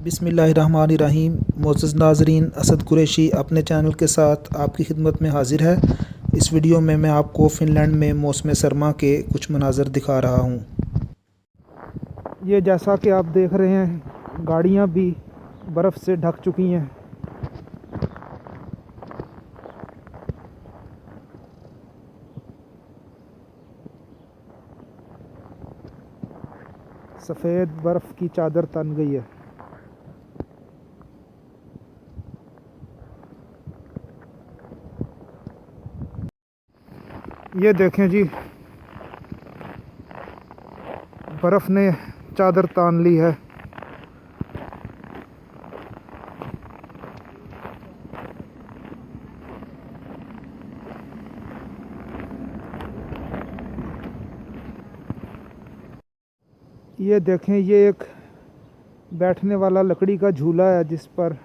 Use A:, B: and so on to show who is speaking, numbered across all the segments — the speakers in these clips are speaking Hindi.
A: बिस्मिल्लाहिर्रहमानिर्रहीम। मोअज़्ज़ज़ नाज़रीन, असद कुरैशी अपने चैनल के साथ आपकी खिदमत में हाज़िर है। इस वीडियो में मैं आपको फ़िनलैंड में मौसम सरमा के कुछ मनाज़र दिखा रहा हूँ। ये जैसा कि आप देख रहे हैं, गाड़ियाँ भी बर्फ़ से ढक चुकी हैं। सफ़ेद बर्फ़ की चादर तन गई है। ये देखें जी, बर्फ़ ने चादर तान ली है। ये देखें, ये एक बैठने वाला लकड़ी का झूला है जिस पर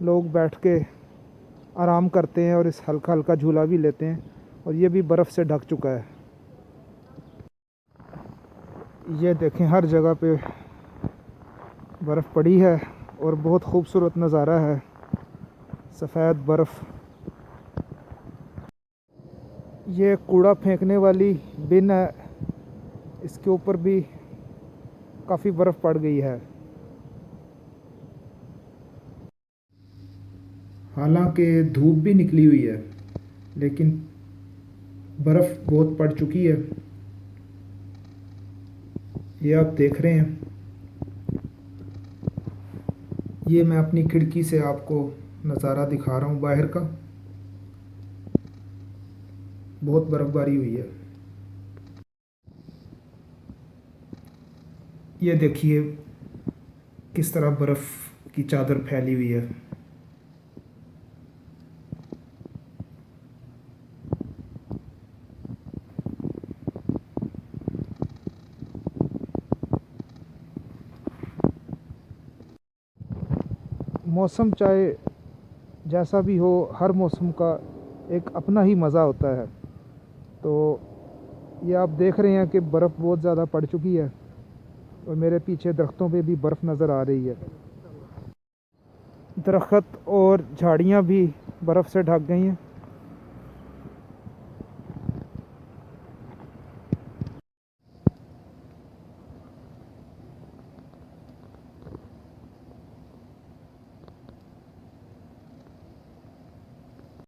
A: लोग बैठ के आराम करते हैं और इस हल्का हल्का झूला भी लेते हैं, और ये भी बर्फ़ से ढक चुका है। ये देखें, हर जगह पे बर्फ़ पड़ी है और बहुत खूबसूरत नज़ारा है। सफ़ेद बर्फ़। ये कूड़ा फेंकने वाली बिन है, इसके ऊपर भी काफ़ी बर्फ़ पड़ गई है। हालांकि धूप भी निकली हुई है, लेकिन बर्फ़ बहुत पड़ चुकी है। ये आप देख रहे हैं, ये मैं अपनी खिड़की से आपको नज़ारा दिखा रहा हूँ बाहर का। बहुत बर्फ़बारी हुई है। ये देखिए किस तरह बर्फ़ की चादर फैली हुई है। मौसम चाहे जैसा भी हो, हर मौसम का एक अपना ही मज़ा होता है। तो ये आप देख रहे हैं कि बर्फ़ बहुत ज़्यादा पड़ चुकी है और मेरे पीछे दरख्तों पे भी बर्फ़ नज़र आ रही है। दरख्त और झाड़ियाँ भी बर्फ़ से ढक गई हैं।